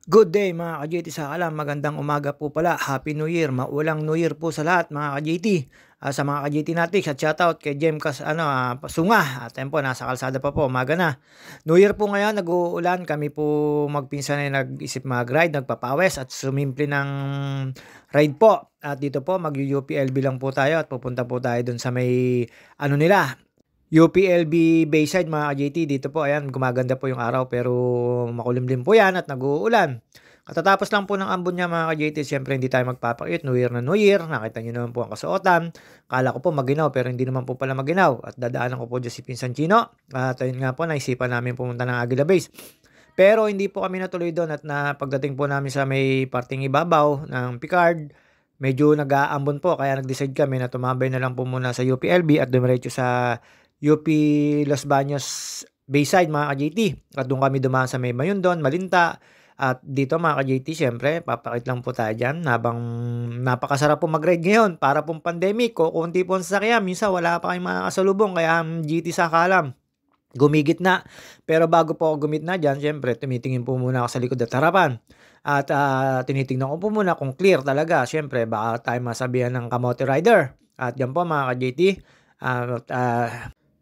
Good day mga ka-JT sa kalam, magandang umaga po pala, Happy New Year, maulang New Year po sa lahat mga ka-JT. Sa mga ka-JT natin, shoutout kay Jemcas Pasunga, at ayun po, nasa kalsada pa po, umaga na. New Year po ngayon, nag-uulan, kami po magpinsan ay nag-isip mag-ride, nagpapawes at sumimple ng ride po. At dito po, mag-UPLB lang po tayo at pupunta po tayo dun sa may nila, UPLB Bayside mga ka-JT, dito po ayan gumaganda po yung araw pero makulimlim po yan at nag-uulan. Katatapos lang po ng ambon niya mga ka-JT, siyempre hindi tayo magpapakit, New Year na New Year, nakita nyo naman po ang kasuotan. Kala ko po maginaw pero hindi naman po pala maginaw at dadaanan ko po dyan si Pinsan Chino. At ayun nga po, naisipan namin pumunta ng Aguila Base. Pero hindi po kami natuloy doon at pagdating po namin sa may parting ibabaw ng Picard, medyo nag-aambon po kaya nag-decide kami na tumambay na lang po muna sa UPLB at dumiretso sa UP Los Baños Bayside mga ka-JT. At doon kami dumaan sa may Mayundon, Malinta. At dito mga ka-JT, syempre, papakit lang po tayo dyan. Habang napakasarap po mag-ride ngayon. Para pong pandemic, kunti po ang sasakyan. Minsan wala pa kayong mga kasalubong. Kaya GT sa kalam, gumigit na. Pero bago po ako gumit na dyan, syempre, tumitingin po muna ako sa likod at harapan. At tinitingnan ko po muna kung clear talaga. Syempre, baka tayo masabihan ng kamote rider. At yan po mga ka-JT.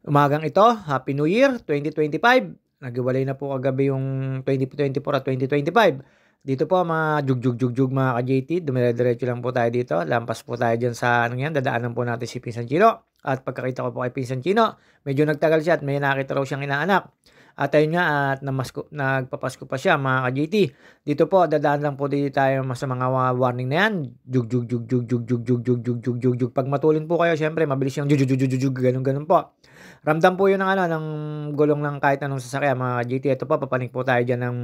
Umagang ito, Happy New Year 2025. Naghiwalay na po kagabi yung 2024 at 2025. Dito po mga jug mga ka-JT. Dumire-diretso lang po tayo dito. Lampas po tayo dyan sa yan. Dadaanan po natin si Pinsan Chino. At pagkakita ko po kay Pinsan Chino, medyo nagtagal siya at may nakita raw siyang inaanak. At ayun nga, at nagpapasko pa siya mga ka-JT. Dito po, dadaan lang po dito tayo sa mga warning na yan. Jug. Pag matulin po kayo, syempre, mabilis yung jug, ganun po. Ramdam po yun ng gulong ng kahit anong sasakyan mga ka-JT. Ito po, papanik po tayo dyan ng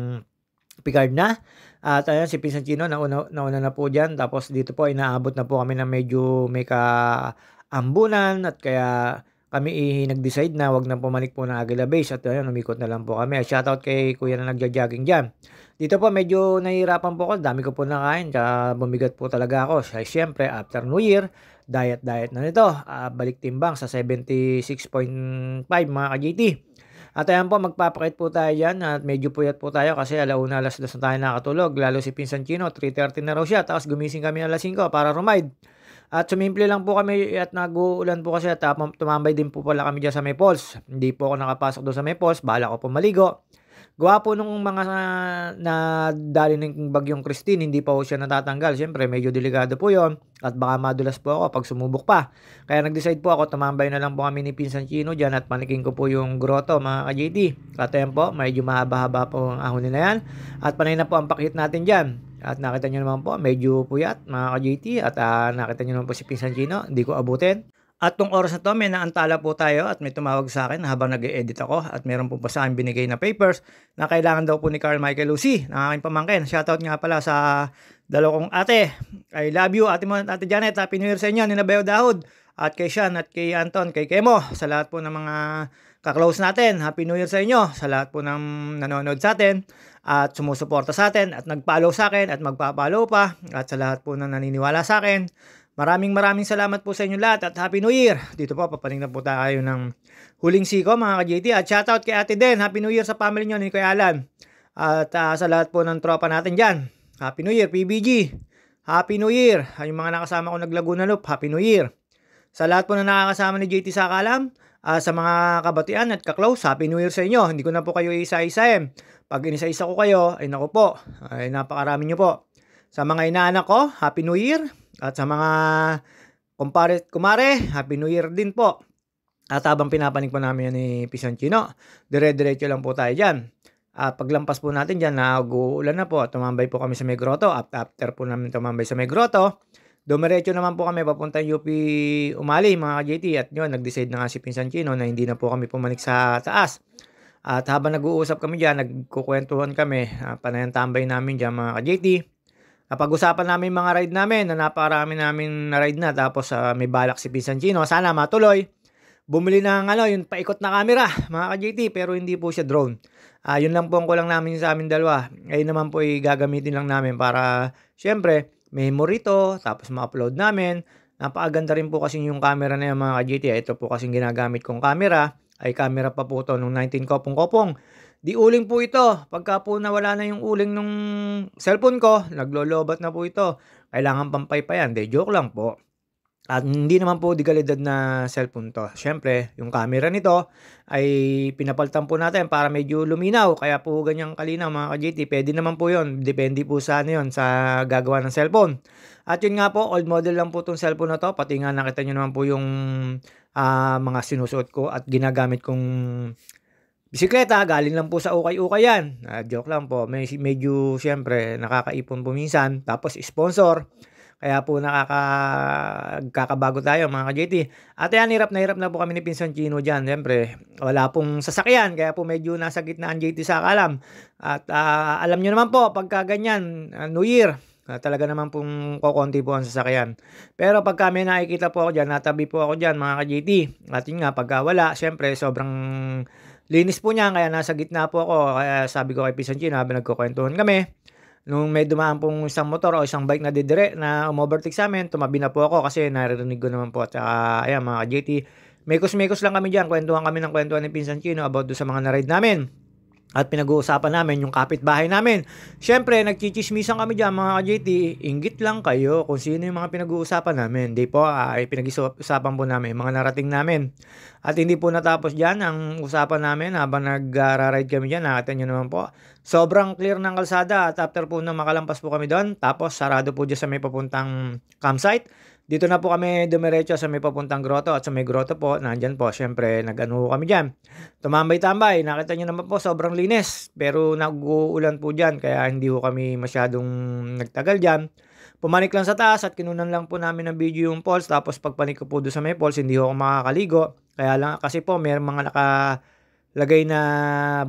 Picard na. At ayun, si Pinsan Chino, nauna na po dyan. Tapos dito po, inaabot na po kami na medyo may kaambunan at kaya kami nag-decide na wag na pumanik po ng Aguila Base at ayun, umikot na lang po kami. Shoutout kay kuya na nagja-jogging dyan. Dito po medyo nahihirapan po ako, dami ko po nakain, tsaka bumigat po talaga ako. Siyempre, after New Year, diet na nito. Balik timbang sa 76.5 mga ka-JT. At ayan po, magpapakit po tayo dyan at medyo puyat po tayo kasi alauna, alas 2 na tayo nakatulog. Lalo si Pinsan Chino, 3:30 na raw siya. Tapos gumising kami alas 5 para rumide. At sumimple lang po kami at nag-uulan po kasi at tumambay din po pala kami dyan sa may falls. Hindi po ako nakapasok doon sa may falls, bahala ko po maligo. Gawa po nung mga na dali ng bagyong Christine, hindi pa po siya natatanggal. Siyempre, medyo delikado po yon at baka madulas po ako pag sumubok pa. Kaya nag-decide po ako, tumambay na lang po kami ni Pinsan Chino dyan at panikin ko po yung grotto mga ka-JT. At ayan po, medyo mahaba-haba po ang ahon na yan. At panay na po ang pakit natin dyan. At nakita nyo naman po, medyo puyat mga ka-JT. At nakita nyo naman po si Pinsan Chino, hindi ko abutin. At tong oras na to, may naantala po tayo at may tumawag sa akin habang nag-e-edit ako at meron po pa sa akin binigay na papers na kailangan daw po ni Carl Michael Lucy, na aking pamangkin. Shoutout nga pala sa dalawang ate. I love you, ate mo at ate Janet. Happy New Year sa inyo, ni Nabayo Dahod. At kay Sean at kay Anton, kay Kemo. Sa lahat po ng mga kaklose natin, Happy New Year sa inyo. Sa lahat po ng nanonood sa atin at sumusuporta sa atin at nag-follow sa akin at magpa-follow pa. At sa lahat po ng naniniwala sa akin, maraming salamat po sa inyo lahat at Happy New Year. Dito po, papaning na po tayo ng huling siko mga ka-JT. At shoutout kay Ate Den. Happy New Year sa family nyo ni Kuya Alan. At sa lahat po ng tropa natin dyan. Happy New Year, PBG. Happy New Year. Yung mga nakasama ko nag-Laguna Loop, Happy New Year. Sa lahat po na nakakasama ni JT sa kalam, sa mga kabatian at kaklose, Happy New Year sa inyo. Hindi ko na po kayo isa-isahin. Pag inisa-isa ko kayo, ay naku po, ay napakarami nyo po. Sa mga inaanak ko, Happy New Year. At sa mga kumare, Happy New Year din po. At habang pinapanig po namin yan ni Pinsan Chino, dire-diretso lang po tayo dyan. At paglampas po natin dyan, nag-uulan na po. Tumambay po kami sa may grotto. After po namin tumambay sa may grotto, dumiretso naman po kami papunta UP Umali mga ka-JT. At yun, nag-decide na nga si Pinsan Chino na hindi na po kami pumanik sa taas. At habang nag-uusap kami dyan, nagkukwentuhan kami, panayang tambay namin dyan mga ka-JT. Napag-usapan namin mga ride namin na napakarami namin na ride na tapos may balak si Pinsan Chino. Sana matuloy. Bumili ng yung paikot na camera mga ka-JT pero hindi po siya drone. Yun lang po ang kulang namin sa amin dalawa. Ayun naman po gagamitin lang namin para syempre memory to tapos ma-upload namin. Napakaganda rin po kasi yung camera na yung mga ka-JT. Ito po kasing ginagamit kong camera ay camera pa po to nung 19 kopong-kopong. Di uling po ito, pagka po nawala na yung uling nung cellphone ko, naglolobat na po ito, kailangan pampaypayan, 'di joke lang po. At hindi naman po dekalidad na cellphone 'to. Siyempre yung camera nito ay pinapalitan po natin para medyo luminaw kaya po ganyang kalinaw mga ka-GT. Puwede naman po 'yun, depende po sa ano 'yun, sa gagawa ng cellphone. At 'yun nga po, old model lang po 'tong cellphone na 'to, pati nga nakita niyo naman po yung, mga sinusuot ko at ginagamit kong bisikleta galing lang po sa ukay-ukay 'yan. Joke lang po, medyo siyempre nakakaipon po minsan tapos sponsor. Kaya po nagkakabago tayo mga ka-JT. At ayan, hirap na po kami ni Pinsan Chino diyan. Siyempre wala pong sasakyan kaya po medyo nasa gitna ang JT sa kalam. At, alam niyo naman po pagka ganyan, New Year, talaga naman pong kokonti po ang sasakyan. Pero pagka may nakikita po ako diyan, natabi po ako diyan mga ka-JT. At yun nga, pagka wala, siyempre sobrang linis po niyan kaya nasa gitna po ako. Kaya sabi ko kay Pinsan Chino habang nagkukuwentuhan kami, nung may dumaan pong isang motor o isang bike na didire na umovertake sa'min, tumabi na po ako kasi naririnig ko naman po at saka ayan mga ka-JT, mekos-mekos lang kami diyan, kuwentuhan kami ng kuwentuhan ni Pinsan Chino about do'n sa mga na-ride namin. At pinag-uusapan namin yung kapitbahay namin. Siyempre nagtsitsismisan kami diyan mga ka-JT, inggit lang kayo kung sino yung mga pinag-uusapan namin. 'Di po, ay pinag-usapan po namin yung mga narating namin. At hindi po natapos diyan ang usapan namin habang ride kami diyan, nakita niyo naman po. Sobrang clear ng kalsada at after po nung makalampas po kami do'n, tapos sarado po diyan sa may papuntang campsite. Dito na po kami dumiretso sa may papuntang grotto at sa may grotto po, nandiyan po siyempre nag-ano kami diyan. Tumambay-tambay, nakita niyo naman po sobrang linis, pero nag-uulan po diyan kaya hindi po kami masyadong nagtagal diyan. Pumanik lang sa taas at kinunan lang po namin ng video yung falls, tapos pagpanik ko po do'n sa may falls hindi ako makakaligo. Kaya lang kasi po mayroong mga nakalagay na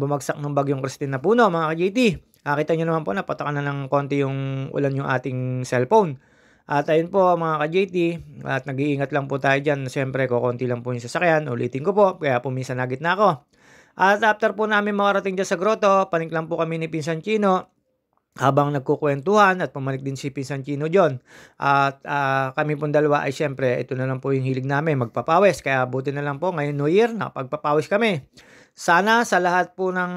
bumagsak ng bagyong Christine na puno mga ka-JT. Kita niyo naman po napatakan na ng konti yung ulan yung ating cellphone. At ayun po mga ka-JT, at nag-iingat lang po tayo diyan. Siyempre kokonti lang po yung sasakyan, ulitin ko po, kaya po minsan na gitna ako. At after po namin makarating diyan sa grotto, panik lang po kami ni Pinsan Chino habang nagkukuwentuhan at pumalik din si Pinsan Chino diyon. At, kami pong dalawa ay siyempre ito na lang po yung hilig namin, magpapawis. Kaya buti na lang po ngayon New Year nakapagpapawis kami. Sana sa lahat po ng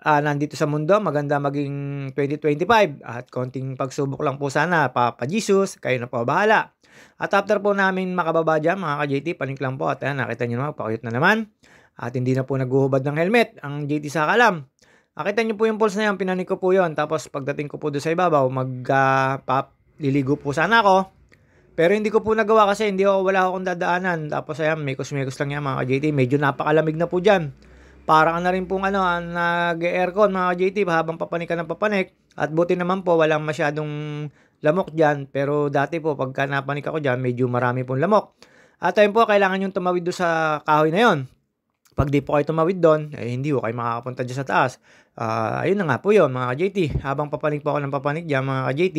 nandito sa mundo maganda maging 2025 at konting pagsubok lang po sana, Papa Jesus, kayo na po bahala. At after po namin makababa diyan mga ka-JT, panik lang po at ayan nakita niyo naman pa-cute na naman. At hindi na po naghuhubad ng helmet ang JT sa kalam. Nakita niyo po yung pulse na yan, pinanik ko po yon. Tapos pagdating ko po doon sa ibabaw, liligo po sana ako. Pero hindi ko po nagawa kasi wala akong dadaanan. Tapos ayan, mekos-mekos lang yan mga ka-JT. Medyo napakalamig na po diyan. Parang na rin pong nag-aircon mga JT habang papanik ka ng papanik. At buti naman po walang masyadong lamok diyan. Pero dati po pagka napanik ako diyan, medyo marami pong lamok. At ayun po, kailangan yung tumawid doon sa kahoy na yon. Pag di po kayo tumawid doon, hindi po kayo makakapunta diyan sa taas. Ayun na nga po yun mga ka-JT. Habang papanik po ako ng papanik diyan mga ka-JT,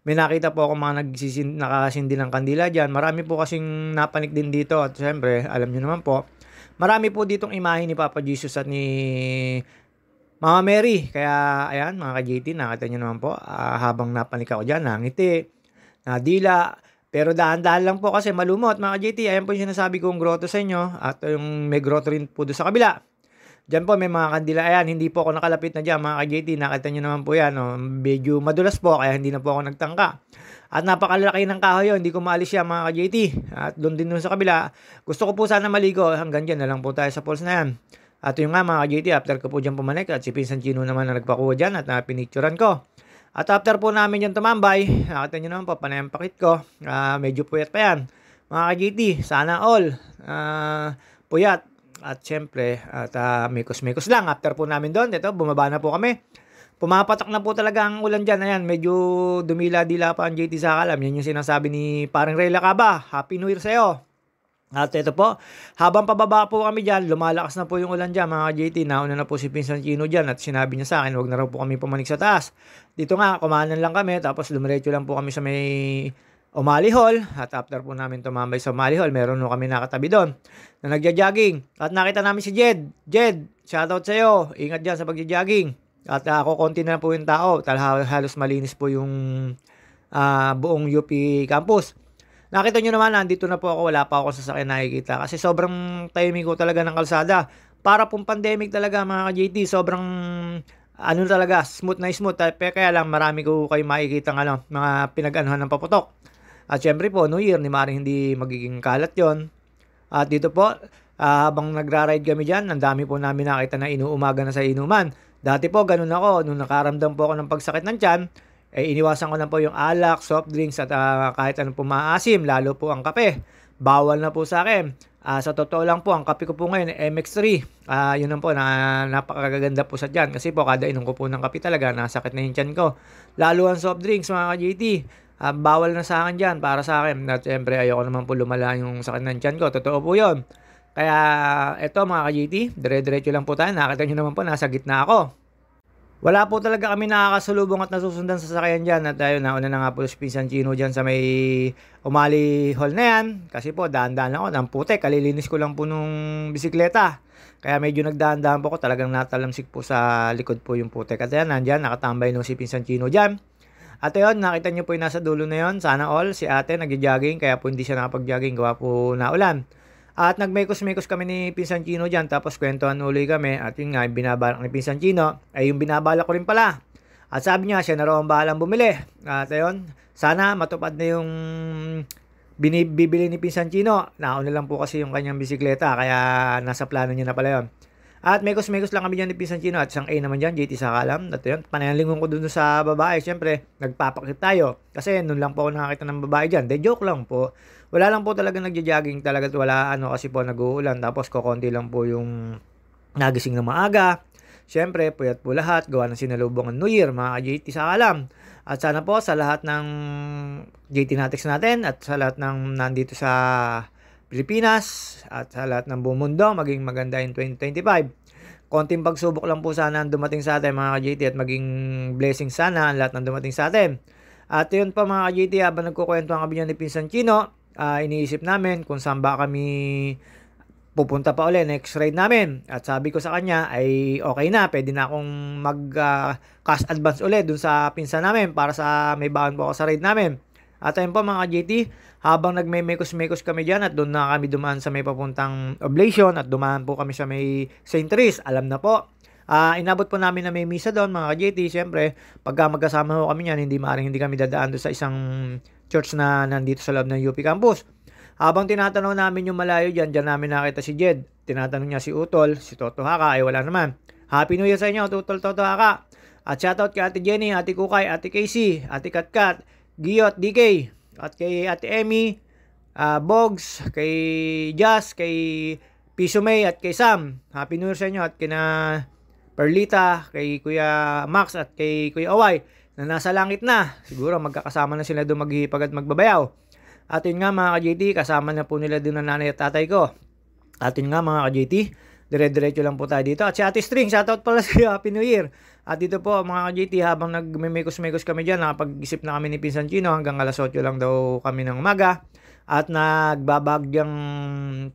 may nakita po ako mga nakasindi ng kandila diyan. Marami po kasing napanik din dito at siyempre, alam niyo naman po, marami po ditong imahe ni Papa Jesus at ni Mama Mary. Kaya ayan mga ka-JT, nakita niyo naman po, habang napanik ako diyan, nangiti, nadila. Pero dahan-dahan lang po kasi malumot mga ka-JT. Ayan po yung sinasabi kong grotto sa inyo at yung may grotto rin po doon sa kabila. Diyan po may mga kandila. Ayan, hindi po ako nakalapit na diyan mga ka-JT. Nakita niyo naman po yan. Oh. Medyo madulas po kaya hindi na po ako nagtangka. At napakalaki ng kahoy yun. Hindi ko maalis yan mga ka-JT. At doon din sa kabila. Gusto ko po sana maligo. Hanggang dyan na lang po tayo sa falls na yan. At yung nga mga ka-JT, after ko po dyan pumanik at si Pinsan Chino naman na nagpakuha dyan at pinicturan ko. At after po namin dyan tumambay, nakita nyo naman po, panay ang pakit ko. Medyo puyat pa yan. Mga ka-JT, sana all. Puyat. At syempre, mekos-mekos lang. After po namin doon, ito, bumaba na po kami. Pumapatak na po talaga ang ulan dyan. Ayan, medyo dumila-dila pa ang JT sa kalam. Yan yung sinasabi ni parang Rayla Caba. Happy New Year sa'yo. At ito po, habang pababa po kami dyan, lumalakas na po yung ulan dyan mga JT. Nauna na po si Pinsan Chino dyan at sinabi niya sa akin, wag na raw po kami pumanik sa taas. Dito nga, kumanan lang kami, tapos lumiretso lang po kami sa may Umali Hall. At after po namin tumambay sa Umali Hall, meron po kami nakatabi doon na nagja-jogging. At nakita namin si Jed. Jed, shoutout sa'yo. Ingat dyan sa pagja-jogging. At ako, konti na po yung tao. Halos malinis po yung buong UP campus. Nakita nyo naman, nandito na po ako, wala pa ako sa sasakyan nakikita. Kasi sobrang timing ko talaga ng kalsada. para pong pandemic talaga mga ka-JT. Sobrang ano talaga, smooth na smooth. Kaya lang marami ko kayo makikitang mga pinag-anuhan ng paputok. At syempre po, New Year, ni maaaring hindi magiging kalat yon. At dito po, habang nagra-ride kami dyan, ang dami po namin nakita na inuumaga na sa inuman. Dati po, ganun ako. Nung nakaramdam po ako ng pagsakit ng tiyan, iniwasan ko lang po yung alak, soft drinks, at kahit anong pumaasim, lalo po ang kape. Bawal na po sa akin. Sa totoo lang po, ang kape ko po ngayon, MX3. Yun lang po, napakaganda po sa tiyan. Kasi po, kada inom ko po ng kape talaga, nasakit na yung tiyan ko. Lalo ang soft drinks, mga ka-JT. Bawal na sa akin dyan, para sa akin. At syempre, ayoko naman po lumala yung sakit ng tiyan ko. Totoo po yun. Kaya, eto mga ka-JT, dire-diretso lang po tayo. Nakita nyo naman po, nasa gitna ako. Wala po talaga kami nakakasalubong at nasusundan sa sasakyan dyan. At ayun, nauna na nga po si Pinsan Chino dyan sa may Umali Hall na yan. Kasi po, daan-daan ako ng putek. Kalilinis ko lang po nung bisikleta. Kaya medyo nagdaan-daan po ko. Talagang natalamsik po sa likod po yung putek. At yan, nandyan, nakatambay no si Pinsan Chino dyan. At ayun, nakita nyo po yung nasa dulo na yun. Sana all, si ate nag-jogging. Kaya po hindi siya nakapag-jogging. Gawa po na ulan. At nagmekos-mekos kami ni Pinsan Chino dyan, tapos kwentuhan uli kami. At yun nga, yung binabalak ni Pinsan Chino, ay yung binabalak ko rin pala. At sabi niya, siya na raw ang bahalang bumili. At ayun, sana matupad na yung bibili ni Pinsan Chino. Nauna lang po kasi yung kanyang bisikleta, kaya nasa plano niya na pala yun. At mekos-mekos lang kami dyan ni Pinsan Chino. At isang A naman dyan, JT Sakalam. At yun, panalingon ko dun sa babae. Siyempre, nagpapakit tayo. Kasi nun lang po ako nakakita ng babae dyan. De joke lang po. Wala lang po talaga nagja-jogging talaga. Wala kasi po nag-uulan. Tapos kokonti lang po yung nagising na maaga. Siyempre, puyat po lahat. Gawa ng sinalubong ng New Year, mga JT Sakalam. At sana po sa lahat ng JT Natics natin at sa lahat ng nandito sa Pilipinas at sa lahat ng buong mundo, maging maganda in 2025. Konting pagsubok lang po sana ang dumating sa atin mga ka-JT at maging blessing sana ang lahat ng dumating sa atin. At yun pa mga ka-JT, habang nagkukwentuhan kami niyan ni Pinsan Chino, iniisip namin kung saan ba kami pupunta pa ulit next ride namin. At sabi ko sa kanya ay okay na, pwede na akong mag-cash advance ulit dun sa pinsan namin para sa may baon po ako sa ride namin. At ayun po mga JT, habang nagme-mekos-mekos kami dyan at doon na kami dumaan sa may papuntang Oblation at dumaan po kami sa may St. Therese, alam na po. Inabot po namin na may misa doon mga JT. Siyempre, pagka magkasama ho kami yan, hindi kami dadaan doon sa isang church na nandito sa loob ng UP campus. Habang tinatanong namin yung malayo dyan namin nakita si Jed. Tinatanong niya si Utol, si Toto Haka, ay wala naman. Happy New Year sa inyo, Utol, Toto Haka. At shoutout kay Ate Jenny, Ate Kukay, Ate Casey, Ate Katkat, Giyot, DK, at kay Ate Emmy, Bogs, kay Jazz, kay Piso May, at kay Sam. Happy New Year sa inyo at kina Perlita, kay Kuya Max, at kay Kuya Away na nasa langit na. Siguro magkakasama na sila doon maghihipag at magbabayaw. At yun nga mga ka-JT, kasama na po nila doon ang nanay at tatay ko. At yun nga mga ka-JT, dire-diretso lang po tayo dito. At si Ate String, shoutout pala sa Happy New Year. At dito po mga ka-JT, habang nagmemekos-mekos kami dyan, nakapag-isip na kami ni Pinsan Chino, hanggang alas 8 lang daw kami ng umaga. At nagbabagyang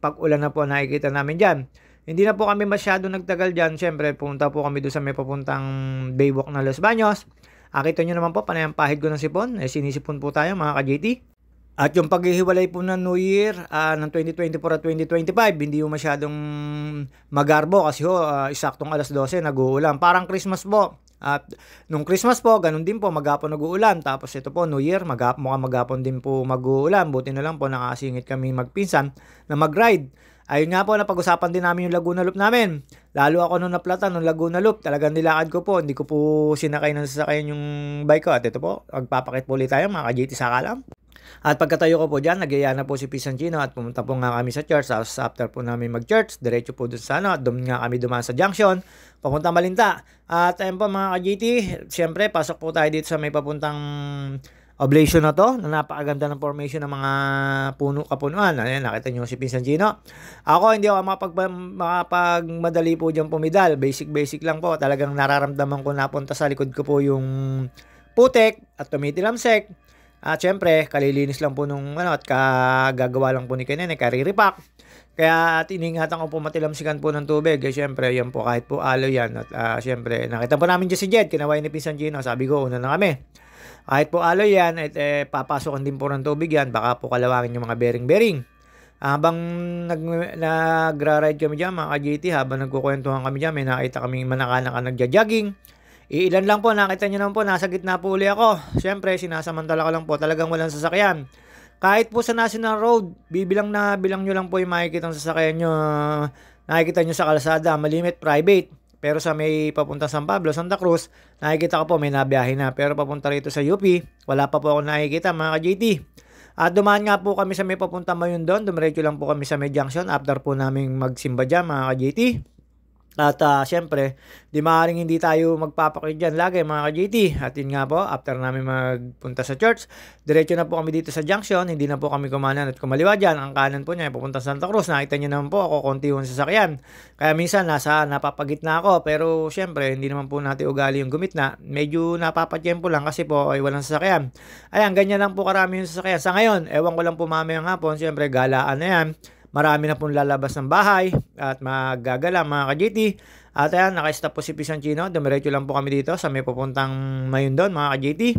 pag-ulan na po nakikita namin dyan. Hindi na po kami masyado nagtagal dyan. Siyempre, pumunta po kami doon sa may papuntang Baywalk na Los Baños. Kita nyo naman po, panay ang pahid ko ng sipon. Sinisipon po tayo mga ka-JT. At yung paghihiwalay po ng New Year ng 2024 at 2025, hindi yung masyadong magarbo kasi isaktong alas 12 nag-uulan. Parang Christmas po. At nung Christmas po, ganun din po, maghapon nag-uulan. Tapos ito po, New Year, mukhang maghapon din po mag-uulan. Buti na lang po, nakasingit kami magpinsan na mag-ride. Ayun nga po, napag-usapan din namin yung Laguna Loop namin. Lalo ako nung naplatan nung Laguna Loop, talagang nilakad ko po. Hindi ko po sinakay ng sasakyan yung bike ko. At ito po, magpapakit po ulit tayo mga ka-JT Sakalam. At pagkatayo ko po dyan, nagyaya na po si Pinsan Chino at pumunta po nga kami sa church. After po namin mag-church, diretso po dun sa doon nga kami dumaan sa junction, papunta Malinta. At ayun po mga ka-JT, siyempre pasok po tayo dito sa may papuntang Oblation na to, na napakaganda ng formation ng mga kapunuan. Ayan, nakita nyo si Pinsan Chino. Ako, hindi ako makapagmadali po dyan pumidal. Basic lang po. Talagang nararamdaman ko napunta sa likod ko po yung putek at tumitilamsek. At syempre, kalilinis lang po nung at kagagawa lang po ni Kenen, kariripak. Kaya iningatan ko po matilamsikan po ng tubig. Syempre, yan po kahit po alo yan. At syempre, nakita po namin dyan si Jed, kinaway ni Pinsan Chino. Sabi ko, una na kami. Kahit po alo yan, papasokan din po ng tubig yan. Baka po kalawangin yung mga bearing-bearing. Habang nag nagra-ride kami diyan mga ka-GT, habang nagkukuwentuhan kami diyan, may nakita kaming manakanak na nagjo-jogging. Iilan lang po, nakita niyo naman po, nasa gitna po uli ako. Siyempre sinasamantala ko lang po, talagang walang sasakyan. Kahit po sa national road, bibilang na bilang niyo lang po yung makikitang sasakyan niyo, nakikita niyo sa kalsada, malimit private. Pero sa may papuntang San Pablo, Santa Cruz, nakikita ko po may nabiyahe na. Pero papunta rito sa UP, wala pa po ako nakikita mga ka-GT. At dumaan nga po kami sa may papuntang Mayundon, dumiretso lang po kami sa may junction after po naming magsimba dyan mga ka-GT. At siyempre, di maaaring hindi tayo magpapakit dyan lagi mga ka-GT. At yun nga po, after namin magpunta sa church, diretso na po kami dito sa junction. Hindi na po kami kumanan at kumaliwa dyan. Ang kanan po niya ay papunta Santa Cruz. Nakita niyo naman po ako, konti yung sasakyan. Kaya minsan napapagitna ako. Pero siyempre, hindi naman po natin ugali yung gumitna. Medyo napapatiyempo lang kasi po ay walang sasakyan. Ayan, ganyan lang po karami yung sasakyan. Sa ngayon, ewan ko lang po mamayang hapon. Siyempre, galaan na yan. Marami na pong lalabas ng bahay at magagala mga ka-GT. At ayan, naka-stop po si Pisanchino. Dumiretso lang po kami dito sa may papuntang Mayundon mga ka-GT.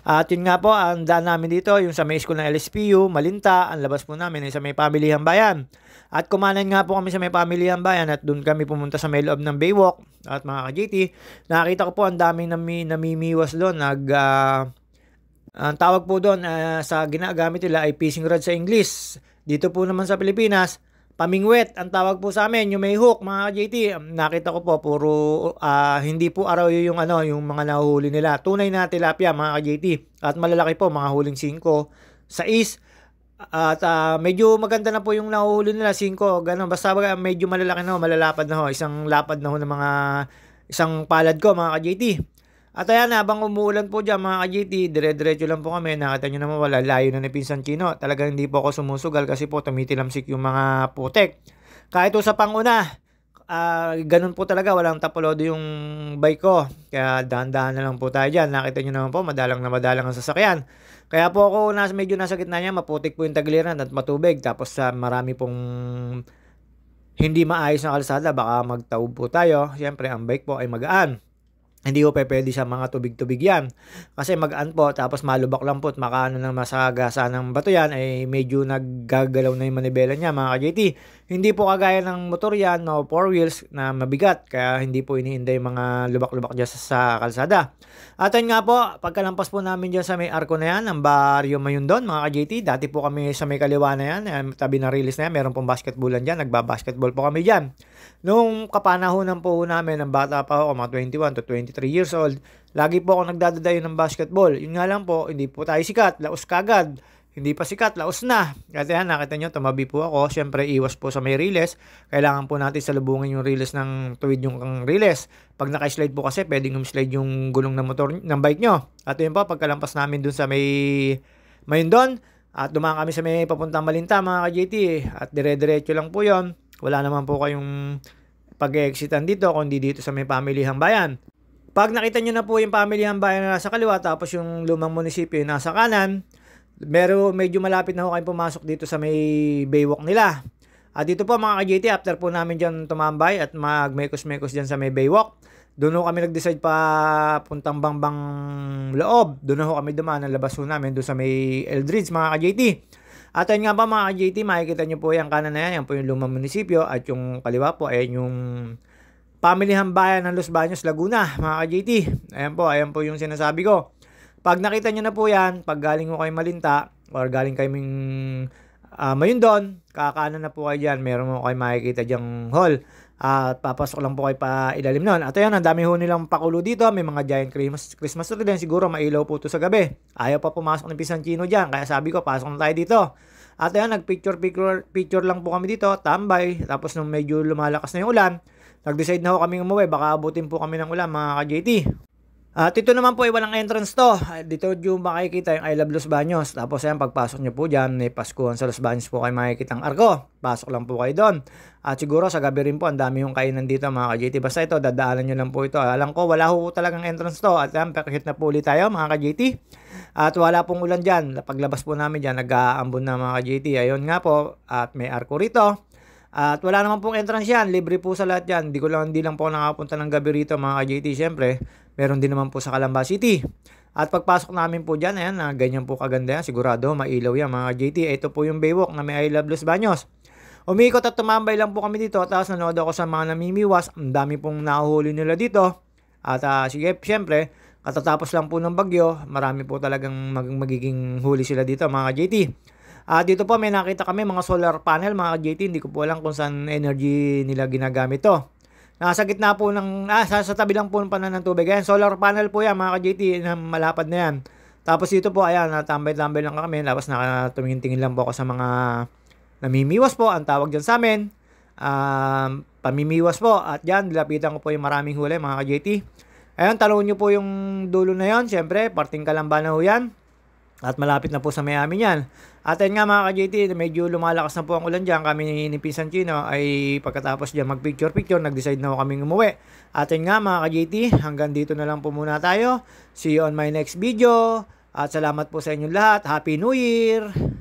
At yun nga po, ang daan namin dito, yung sa may school ng LSPU, Malinta, ang labas po namin ay sa may Pamilihan Bayan. At kumanan nga po kami sa may Pamilihan Bayan at doon kami pumunta sa may loob ng Baywalk. At mga ka-GT, nakita ko po ang daming namimiwas doon. Ang tawag po doon sa ginagamit nila ay fishing rod sa English. Dito po naman sa Pilipinas, pamingwet ang tawag po sa amin, yung may hook mga ka-GT. Nakita ko po puro hindi po araw yung mga nahuhuli nila. Tunay na tilapia mga ka-GT. At malalaki po mga huling 5, 6. At medyo maganda na po yung nahuhuli nila 5, ganun. Basta medyo malalaki na ho, malalapad na ho. Isang lapad na ho ng isang palad ko mga ka-GT. At ayan, habang umuulan po dyan mga ka-GT, dire-diretso lang po kami. Nakita nyo naman wala, layo na ni Pisanchino. Talagang hindi po ako sumusugal kasi po tumitilamsik yung mga putek. Kahit po sa panguna, ganun po talaga, walang tapolodo yung bike ko. Kaya dahan-dahan na lang po tayo dyan. Nakita nyo naman po, madalang na madalang ang sasakyan. Kaya po ako medyo nasa gitna niya, maputik po yung tagiliran at matubig. Tapos marami pong hindi maayos na kalsada, baka magtaob po tayo. Siyempre, ang bike po ay magaan. Hindi ko pwede sa mga tubig-tubig yan. Kasi magaan po, tapos malubak lang po at makaano ng masagasa ng bato yan, ay medyo naggagalaw na yung manibela niya mga ka-GT. Hindi po kagaya ng motor yan, no, 4 wheels na mabigat, kaya hindi po iniinda yung mga lubak-lubak dyan sa kalsada. At yun nga po, pagkalampas po namin dyan sa may arko na yan, ang baryo Mayundon mga ka-GT, dati po kami sa may kaliwa na yan, tabi ng release na yan, meron pong basketballan dyan, nagbabasketball po kami dyan. Nung kapanahonan po namin, ng bata pa ako, mga 21 to 23 years old, lagi po ako nagdadadayo ng basketball. Yun nga lang po, hindi po tayo sikat, laos kagad. Hindi pa sikat, laos na. Kasi yan, nakita nyo, tumabi po ako. Siyempre, iwas po sa may riles. Kailangan po natin salubungin yung riles ng tuwid yung riles. Pag naka-slide po kasi, pwedeng slide yung gulong ng motor, ng bike nyo. At yun po, pagkalampas namin dun sa may Mayundon, at dumaan kami sa may papuntang Malinta, mga ka-GT. At dire-diretso lang po yon. Wala naman po kayong pag-exitan dito, kundi dito sa may Pamilihang Bayan. Pag nakita nyo na po yung Pamilihang Bayan na nasa kaliwa, tapos yung lumang munisipyo yung nasa kanan, medyo malapit na ho kayo pumasok dito sa may Baywalk nila. At dito po mga ka-GT, after po namin dyan tumambay at magmekos-mekos dyan sa may Baywalk, doon ho kami nag-decide pa puntang Bangbang loob. Doon ho kami dumaan, ang labas ho namin doon sa may Eldridge mga ka-GT. At ayun nga pa mga ka-GT, makikita nyo po yung kanan na yan po yung lumang munisipyo, at yung kaliwa po ay yung Pamilihang Bayan ng Los Baños, Laguna mga ka-GT. Ayan po yung sinasabi ko. Pag nakita nyo na po yan, pag galing mo kayo Malinta or galing kaming Mayundon, kakaanan na po kayo dyan, meron mo kayo makikita dyang hall. At papasok lang po kayo pa ilalim nun. At ayan, ang dami ho nilang pakulo dito. May mga giant Christmas tree din. Siguro mailaw po ito sa gabi. Ayaw pa pumasok ng Pisanchino dyan. Kaya sabi ko, pasok na tayo dito. At ayan, nagpicture lang po kami dito. Tambay. Tapos nung medyo lumalakas na yung ulan, nag-decide na ho kami umuwi. Baka abutin po kami ng ulan mga ka-GT. At ito naman po ay walang entrance to. Dito yung makikita yung I Love Los Baños. Tapos ayan, pagpasok nyo po dyan, may Paskuhan sa Los Baños po kayo makikita ang arko. Pasok lang po kayo doon. At siguro sa gabi rin po, ang dami yung kainan dito mga ka-GT. Basta ito, dadaanan nyo lang po ito. Alam ko, wala ho talagang entrance to. At ayan, pakihit na po ulit tayo mga ka-GT. At wala pong ulan dyan. Paglabas po namin dyan, nag-aambon na mga ka-GT. Ayun nga po, at may arko rito. At wala naman pong entrance yan. Libre po sa lahat yan. Hindi lang po nakapunta ng gabi rito mga ka-GT. Siyempre, meron din naman po sa Calamba City. At pagpasok namin po diyan, ayan, ganyan po kaganda yan, sigurado mailaw yan mga JT. Ito po yung baywalk na may I Love Los Baños. Umikot at tumambay lang po kami dito, tapos nanood ako sa mga namimiwas. Ang dami pong nahuhuli nila dito. At sige, siyempre, katatapos lang po ng bagyo, marami po talagang magiging huli sila dito mga JT. Dito po may nakita kami mga solar panel mga JT, hindi ko po alam kung saan energy nila ginagamit to. Nasa gitna po ng, sa tabi lang po ng panan ng tubig. Ayan, solar panel po yan mga JT, na malapad na yan. Tapos dito po, ayan, tambay-tambay lang kami, tapos nakatumingin-tingin lang po ako sa mga namimiwas po, ang tawag dyan sa amin. Pamimiwas po, at dyan, dilapitan ko po yung maraming huli mga JT. Ayun, talon nyo po yung dulo na yon, syempre, parting Kalamba na ho yan. At malapit na po sa Miami yan. At ayun nga mga ka-JT, medyo lumalakas na po ang ulan dyan. Kami ni Pinsan Chino ay pagkatapos dyan mag-picture-picture, nag-decide na po kaming umuwi. At ayun nga mga ka-JT, hanggang dito na lang po muna tayo. See you on my next video. At salamat po sa inyong lahat. Happy New Year!